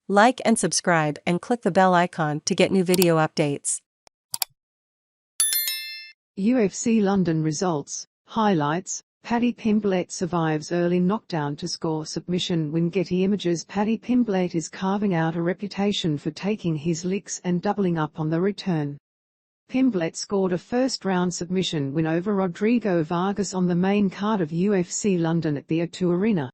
Like and subscribe and click the bell icon to get new video updates. UFC London results, highlights. Paddy Pimblett survives early knockdown to score submission win. Getty Images. Paddy Pimblett is carving out a reputation for taking his licks and doubling up on the return. Pimblett scored a first-round submission win over Rodrigo Vargas on the main card of UFC London at the O2 Arena.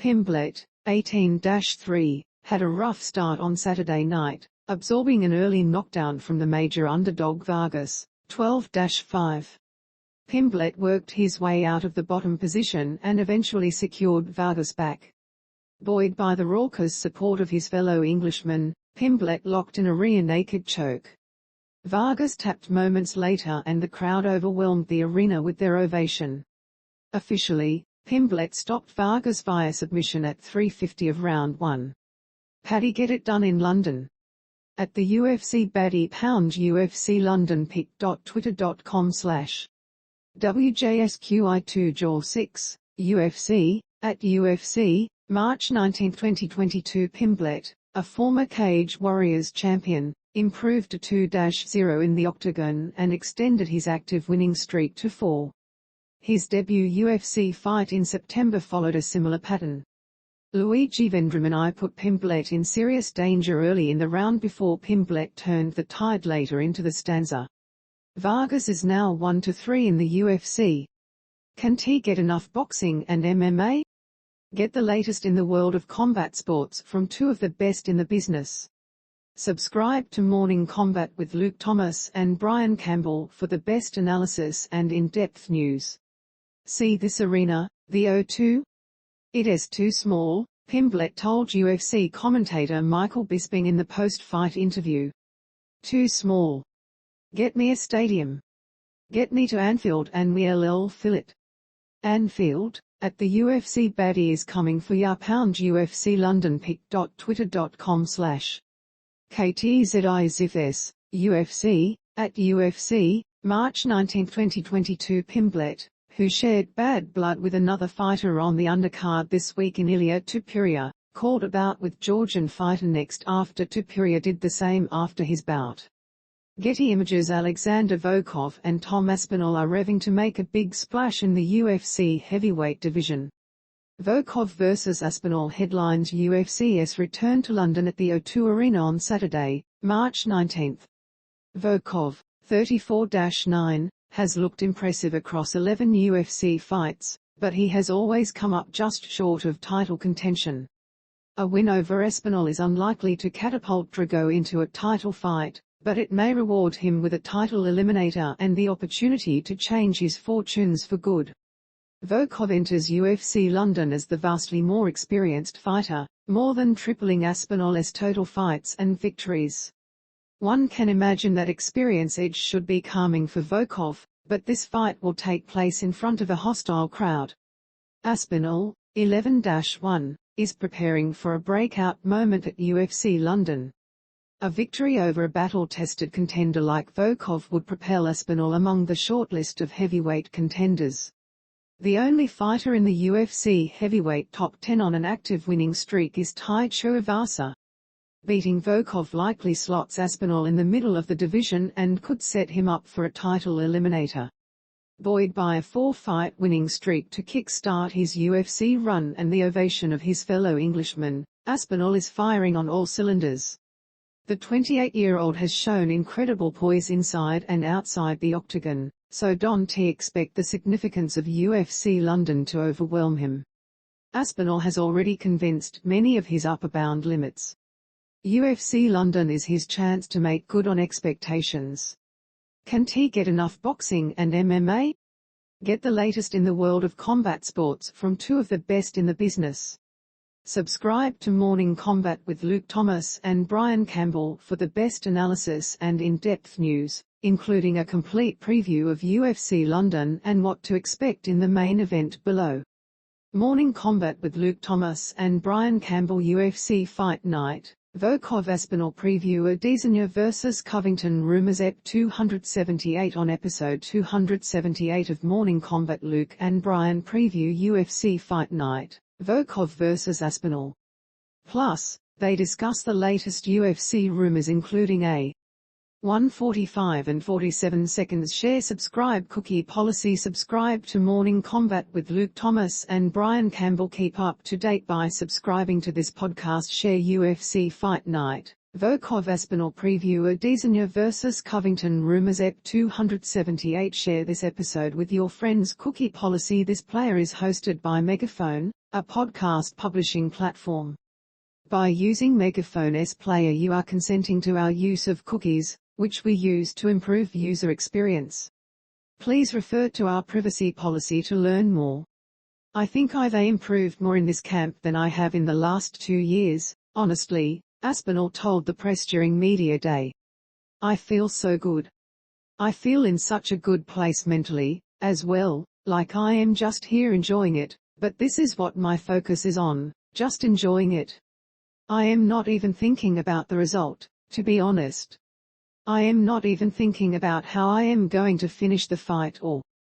Pimblett, 18-3, had a rough start on Saturday night, absorbing an early knockdown from the major underdog Vargas, 12-5. Pimblett worked his way out of the bottom position and eventually secured Vargas back. Buoyed by the raucous support of his fellow Englishman, Pimblett locked in a rear-naked choke. Vargas tapped moments later and the crowd overwhelmed the arena with their ovation. Officially, Pimblett stopped Vargas via submission at 3:50 of round 1. Paddy get it done in London. At the UFC Paddy Pound UFC London pic.twitter.com/WJSQI2 Jaw 6, UFC, at UFC, March 19, 2022. Pimblett, a former Cage Warriors champion, improved to 2-0 in the octagon and extended his active winning streak to 4. His debut UFC fight in September followed a similar pattern. Luigi Vendramini put Pimblett in serious danger early in the round before Pimblett turned the tide later into the stanza. Vargas is now 1-3 in the UFC. Can he get enough boxing and MMA? Get the latest in the world of combat sports from two of the best in the business. Subscribe to Morning Combat with Luke Thomas and Brian Campbell for the best analysis and in-depth news. See this arena, the O2? It is too small, Pimblett told UFC commentator Michael Bisping in the post-fight interview. Too small. Get me a stadium. Get me to Anfield and we'll fill it. Anfield, at the UFC Paddy is coming for ya. Pound UFC London pic.twitter.com/KTZIZFS, UFC, at UFC, March 19, 2022. Pimblett, who shared bad blood with another fighter on the undercard this week in Ilia Topuria, called a bout with Georgian fighter next after Topuria did the same after his bout. Getty Images. Alexander Volkov and Tom Aspinall are revving to make a big splash in the UFC heavyweight division. Volkov vs Aspinall headlines UFC's return to London at the O2 Arena on Saturday, March 19. Volkov, 34-9, has looked impressive across 11 UFC fights, but he has always come up just short of title contention. A win over Aspinall is unlikely to catapult Drago into a title fight, but it may reward him with a title eliminator and the opportunity to change his fortunes for good. Volkov enters UFC London as the vastly more experienced fighter, more than tripling Aspinall's total fights and victories. One can imagine that experience edge should be calming for Volkov, but this fight will take place in front of a hostile crowd. Aspinall, 11-1, is preparing for a breakout moment at UFC London. A victory over a battle-tested contender like Volkov would propel Aspinall among the shortlist of heavyweight contenders. The only fighter in the UFC heavyweight top 10 on an active winning streak is Tai Tuivasa. Beating Volkov likely slots Aspinall in the middle of the division and could set him up for a title eliminator. Buoyed by a 4-fight winning streak to kick-start his UFC run and the ovation of his fellow Englishmen, Aspinall is firing on all cylinders. The 28-year-old has shown incredible poise inside and outside the octagon, so don't expect the significance of UFC London to overwhelm him. Aspinall has already convinced many of his upper bound limits. UFC London is his chance to make good on expectations. Can he get enough boxing and MMA? Get the latest in the world of combat sports from two of the best in the business. Subscribe to Morning Combat with Luke Thomas and Brian Campbell for the best analysis and in-depth news, including a complete preview of UFC London and what to expect in the main event below. Morning Combat with Luke Thomas and Brian Campbell. UFC Fight Night, Volkov Aspinall preview. Adesanya vs Covington rumors. Ep 278 on episode 278 of Morning Combat. Luke and Brian preview UFC Fight Night, Volkov vs Aspinall. Plus, They discuss the latest UFC rumors including a 1:45 and 47 seconds share subscribe cookie policy. Subscribe to Morning Combat with Luke Thomas and Brian Campbell. Keep up to date by subscribing to this podcast. Share UFC Fight Night, Volkov Aspinall preview Adesanya vs Covington rumors EP 278. Share this episode with your friends. Cookie policy. This player is hosted by Megaphone, a podcast publishing platform. By using Megaphone's player you are consenting to our use of cookies, which we use to improve user experience. Please refer to our privacy policy to learn more. I think I've improved more in this camp than I have in the last 2 years, honestly, Aspinall told the press during media day. I feel so good. I feel in such a good place mentally, as well, like I am just here enjoying it, but this is what my focus is on, just enjoying it. I am not even thinking about the result, to be honest. I am not even thinking about how I am going to finish the fight or